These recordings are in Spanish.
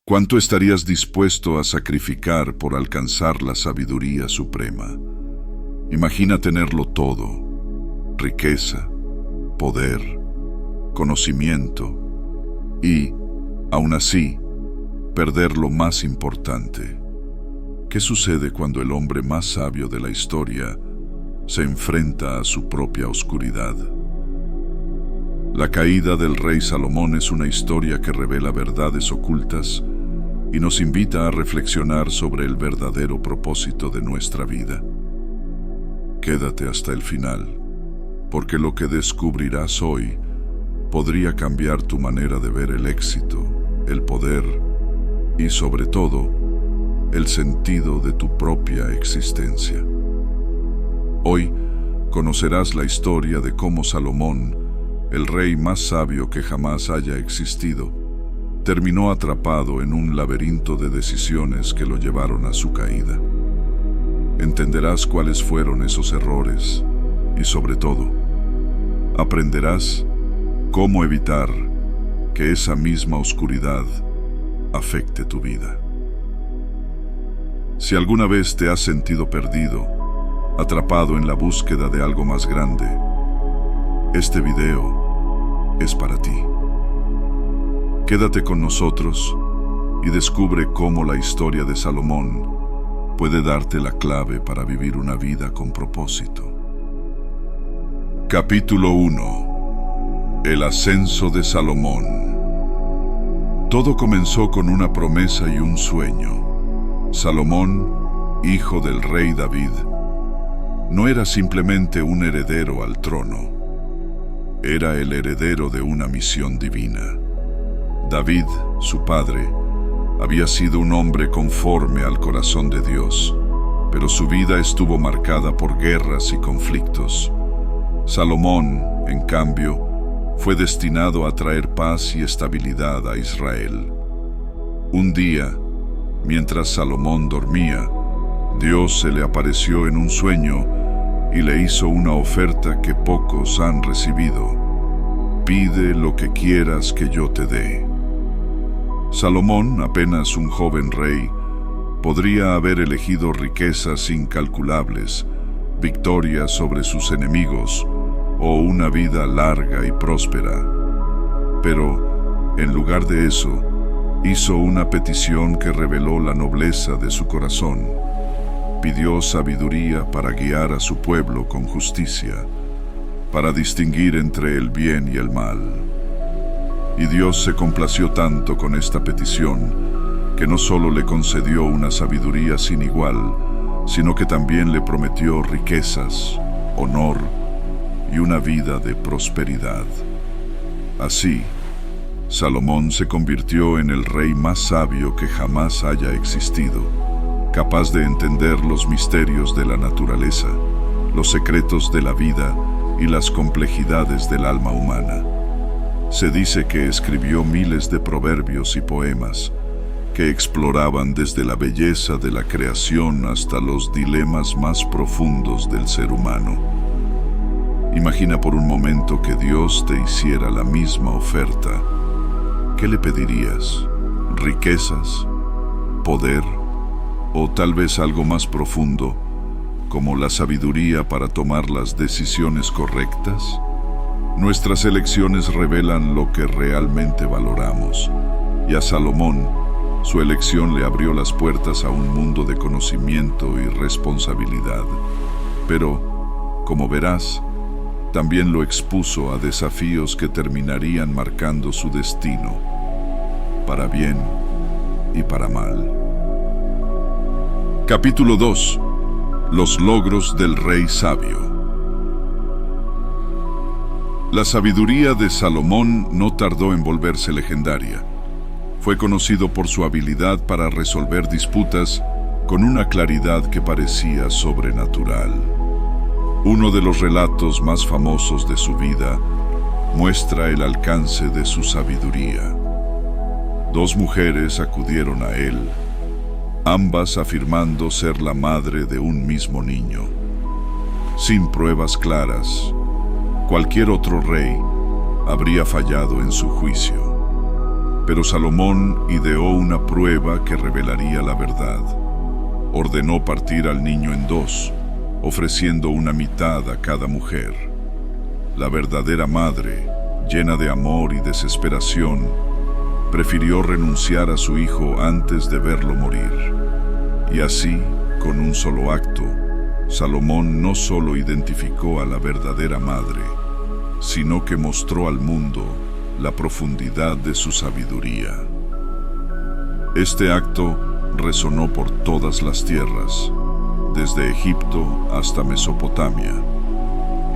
¿Cuánto estarías dispuesto a sacrificar por alcanzar la sabiduría suprema? Imagina tenerlo todo: riqueza, poder, conocimiento y, aún así, perder lo más importante. ¿Qué sucede cuando el hombre más sabio de la historia se enfrenta a su propia oscuridad? La caída del rey Salomón es una historia que revela verdades ocultas y nos invita a reflexionar sobre el verdadero propósito de nuestra vida. Quédate hasta el final, porque lo que descubrirás hoy podría cambiar tu manera de ver el éxito, el poder y, sobre todo, el sentido de tu propia existencia. Hoy conocerás la historia de cómo Salomón, el rey más sabio que jamás haya existido, terminó atrapado en un laberinto de decisiones que lo llevaron a su caída. Entenderás cuáles fueron esos errores y, sobre todo, aprenderás cómo evitar que esa misma oscuridad afecte tu vida. Si alguna vez te has sentido perdido, atrapado en la búsqueda de algo más grande, este video es para ti. Quédate con nosotros y descubre cómo la historia de Salomón puede darte la clave para vivir una vida con propósito. Capítulo 1. El ascenso de Salomón. Todo comenzó con una promesa y un sueño. Salomón, hijo del rey David, no era simplemente un heredero al trono. Era el heredero de una misión divina. David, su padre, había sido un hombre conforme al corazón de Dios, pero su vida estuvo marcada por guerras y conflictos. Salomón, en cambio, fue destinado a traer paz y estabilidad a Israel. Un día, mientras Salomón dormía, Dios se le apareció en un sueño y le hizo una oferta que pocos han recibido: pide lo que quieras que yo te dé. Salomón, apenas un joven rey, podría haber elegido riquezas incalculables, victorias sobre sus enemigos o una vida larga y próspera. Pero, en lugar de eso, hizo una petición que reveló la nobleza de su corazón. Pidió sabiduría para guiar a su pueblo con justicia, para distinguir entre el bien y el mal. Y Dios se complació tanto con esta petición que no solo le concedió una sabiduría sin igual, sino que también le prometió riquezas, honor y una vida de prosperidad. Así, Salomón se convirtió en el rey más sabio que jamás haya existido, capaz de entender los misterios de la naturaleza, los secretos de la vida y las complejidades del alma humana. Se dice que escribió miles de proverbios y poemas que exploraban desde la belleza de la creación hasta los dilemas más profundos del ser humano. Imagina por un momento que Dios te hiciera la misma oferta. ¿Qué le pedirías? ¿Riquezas? ¿Poder? ¿O tal vez algo más profundo, como la sabiduría para tomar las decisiones correctas? Nuestras elecciones revelan lo que realmente valoramos, y a Salomón, su elección le abrió las puertas a un mundo de conocimiento y responsabilidad. Pero, como verás, también lo expuso a desafíos que terminarían marcando su destino, para bien y para mal. Capítulo 2. Los logros del rey sabio. La sabiduría de Salomón no tardó en volverse legendaria. Fue conocido por su habilidad para resolver disputas con una claridad que parecía sobrenatural. Uno de los relatos más famosos de su vida muestra el alcance de su sabiduría. Dos mujeres acudieron a él, ambas afirmando ser la madre de un mismo niño. Sin pruebas claras, cualquier otro rey habría fallado en su juicio. Pero Salomón ideó una prueba que revelaría la verdad. Ordenó partir al niño en dos, ofreciendo una mitad a cada mujer. La verdadera madre, llena de amor y desesperación, prefirió renunciar a su hijo antes de verlo morir. Y así, con un solo acto, Salomón no solo identificó a la verdadera madre, sino que mostró al mundo la profundidad de su sabiduría. Este acto resonó por todas las tierras, desde Egipto hasta Mesopotamia,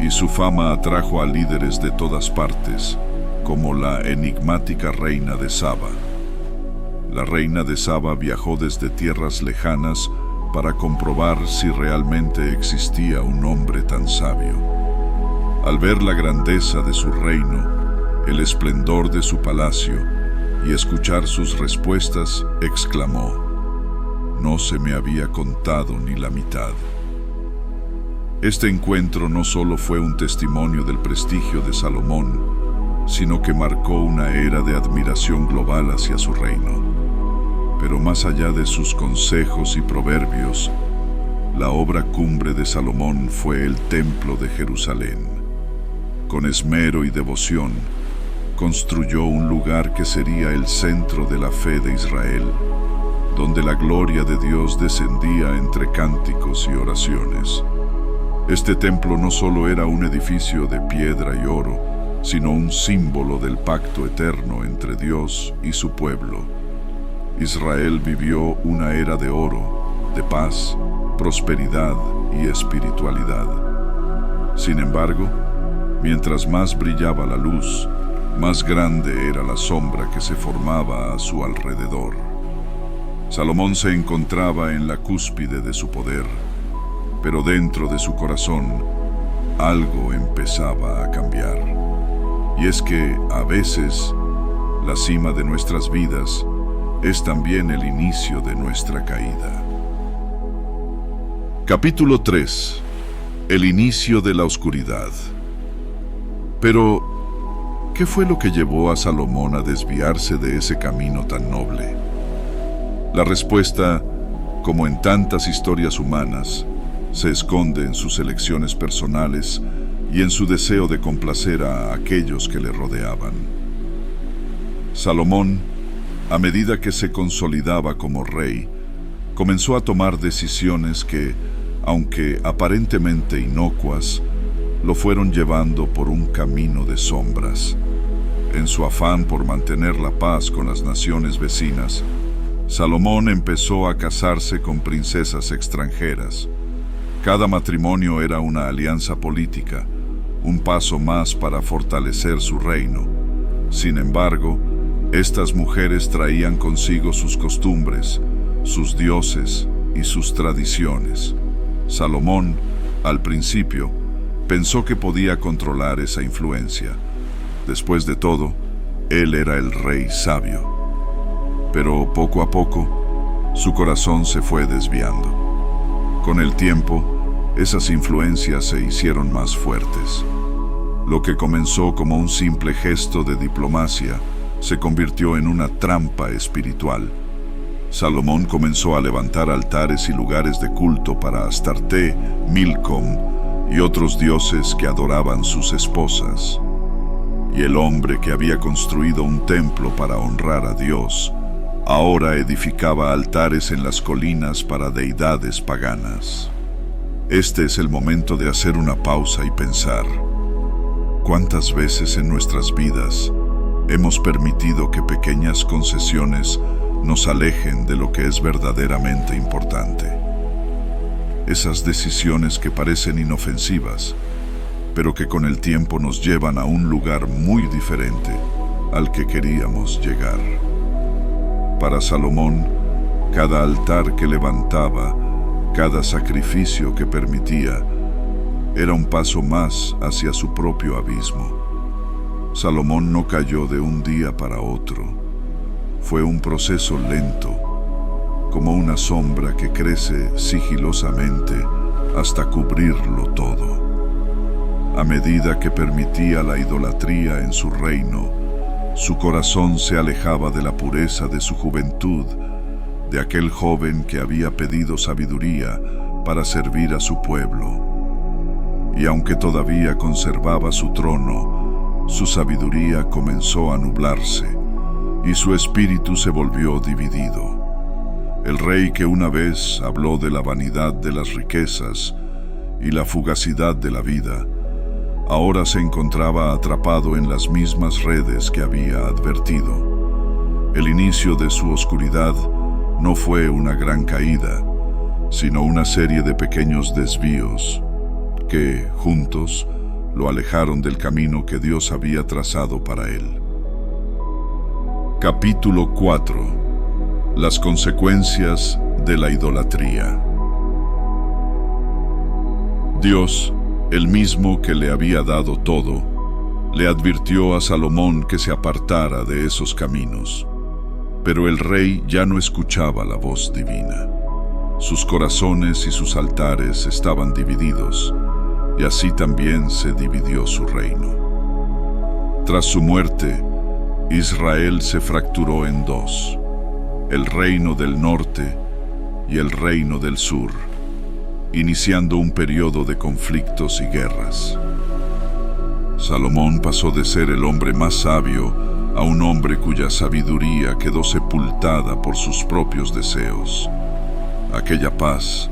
y su fama atrajo a líderes de todas partes, como la enigmática reina de Saba. La reina de Saba viajó desde tierras lejanas para comprobar si realmente existía un hombre tan sabio. Al ver la grandeza de su reino, el esplendor de su palacio y escuchar sus respuestas, exclamó: «No se me había contado ni la mitad». Este encuentro no solo fue un testimonio del prestigio de Salomón, sino que marcó una era de admiración global hacia su reino. Pero más allá de sus consejos y proverbios, la obra cumbre de Salomón fue el Templo de Jerusalén. Con esmero y devoción, construyó un lugar que sería el centro de la fe de Israel, donde la gloria de Dios descendía entre cánticos y oraciones. Este templo no solo era un edificio de piedra y oro, sino un símbolo del pacto eterno entre Dios y su pueblo. Israel vivió una era de oro, de paz, prosperidad y espiritualidad. Sin embargo, mientras más brillaba la luz, más grande era la sombra que se formaba a su alrededor. Salomón se encontraba en la cúspide de su poder, pero dentro de su corazón algo empezaba a cambiar. Y es que, a veces, la cima de nuestras vidas es también el inicio de nuestra caída. Capítulo 3. El inicio de la oscuridad. Pero, ¿qué fue lo que llevó a Salomón a desviarse de ese camino tan noble? La respuesta, como en tantas historias humanas, se esconde en sus elecciones personales y en su deseo de complacer a aquellos que le rodeaban. Salomón, a medida que se consolidaba como rey, comenzó a tomar decisiones que, aunque aparentemente inocuas, lo fueron llevando por un camino de sombras. En su afán por mantener la paz con las naciones vecinas, Salomón empezó a casarse con princesas extranjeras. Cada matrimonio era una alianza política, un paso más para fortalecer su reino. Sin embargo, estas mujeres traían consigo sus costumbres, sus dioses y sus tradiciones. Salomón, al principio, pensó que podía controlar esa influencia. Después de todo, él era el rey sabio. Pero poco a poco, su corazón se fue desviando. Con el tiempo, esas influencias se hicieron más fuertes. Lo que comenzó como un simple gesto de diplomacia se convirtió en una trampa espiritual. Salomón comenzó a levantar altares y lugares de culto para Astarte, Milcom y otros dioses que adoraban sus esposas. Y el hombre que había construido un templo para honrar a Dios, ahora edificaba altares en las colinas para deidades paganas. Este es el momento de hacer una pausa y pensar: ¿cuántas veces en nuestras vidas hemos permitido que pequeñas concesiones nos alejen de lo que es verdaderamente importante? Esas decisiones que parecen inofensivas, pero que con el tiempo nos llevan a un lugar muy diferente al que queríamos llegar. Para Salomón, cada altar que levantaba, cada sacrificio que permitía, era un paso más hacia su propio abismo. Salomón no cayó de un día para otro. Fue un proceso lento, como una sombra que crece sigilosamente hasta cubrirlo todo. A medida que permitía la idolatría en su reino, Su corazón se alejaba de la pureza de su juventud, de aquel joven que había pedido sabiduría para servir a su pueblo. Y aunque todavía conservaba su trono, su sabiduría comenzó a nublarse y su espíritu se volvió dividido. El rey que una vez habló de la vanidad de las riquezas y la fugacidad de la vida, ahora se encontraba atrapado en las mismas redes que había advertido. El inicio de su oscuridad no fue una gran caída, sino una serie de pequeños desvíos que, juntos, lo alejaron del camino que Dios había trazado para él. Capítulo 4. Las consecuencias de la idolatría. Dios, el mismo que le había dado todo, le advirtió a Salomón que se apartara de esos caminos. Pero el rey ya no escuchaba la voz divina. Sus corazones y sus altares estaban divididos, y así también se dividió su reino. Tras su muerte, Israel se fracturó en dos: el reino del norte y el reino del sur, iniciando un periodo de conflictos y guerras. Salomón pasó de ser el hombre más sabio a un hombre cuya sabiduría quedó sepultada por sus propios deseos. Aquella paz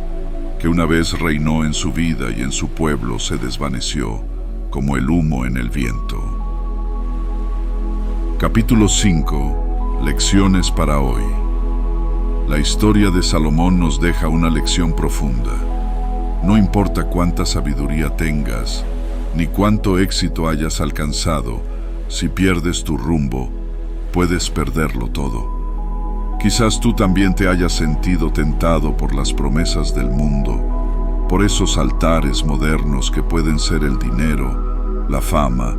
que una vez reinó en su vida y en su pueblo se desvaneció como el humo en el viento. Capítulo 5. Lecciones para hoy. La historia de Salomón nos deja una lección profunda. No importa cuánta sabiduría tengas, ni cuánto éxito hayas alcanzado, si pierdes tu rumbo, puedes perderlo todo. Quizás tú también te hayas sentido tentado por las promesas del mundo, por esos altares modernos que pueden ser el dinero, la fama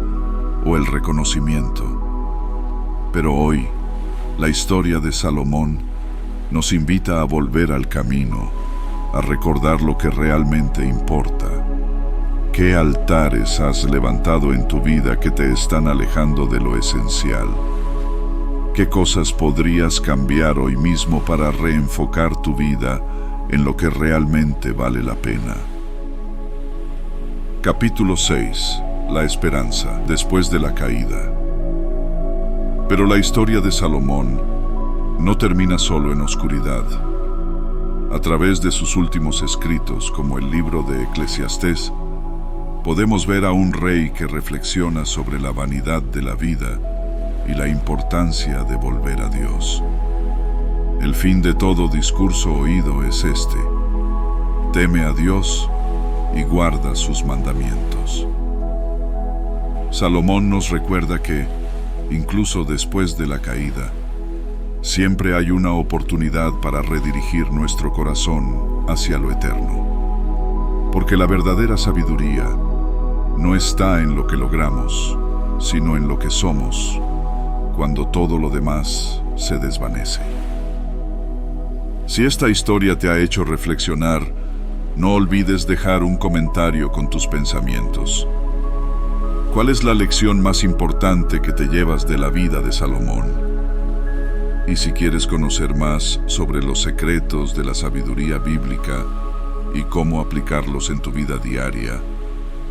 o el reconocimiento. Pero hoy, la historia de Salomón nos invita a volver al camino, a recordar lo que realmente importa. ¿Qué altares has levantado en tu vida que te están alejando de lo esencial? ¿Qué cosas podrías cambiar hoy mismo para reenfocar tu vida en lo que realmente vale la pena? Capítulo 6. La esperanza después de la caída. Pero la historia de Salomón no termina solo en oscuridad. A través de sus últimos escritos, como el libro de Eclesiastés, podemos ver a un rey que reflexiona sobre la vanidad de la vida y la importancia de volver a Dios. El fin de todo discurso oído es este: teme a Dios y guarda sus mandamientos. Salomón nos recuerda que, incluso después de la caída, siempre hay una oportunidad para redirigir nuestro corazón hacia lo eterno. Porque la verdadera sabiduría no está en lo que logramos, sino en lo que somos, cuando todo lo demás se desvanece. Si esta historia te ha hecho reflexionar, no olvides dejar un comentario con tus pensamientos. ¿Cuál es la lección más importante que te llevas de la vida de Salomón? Y si quieres conocer más sobre los secretos de la sabiduría bíblica y cómo aplicarlos en tu vida diaria,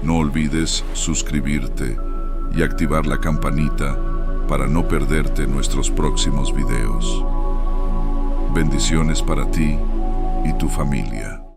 no olvides suscribirte y activar la campanita para no perderte nuestros próximos videos. Bendiciones para ti y tu familia.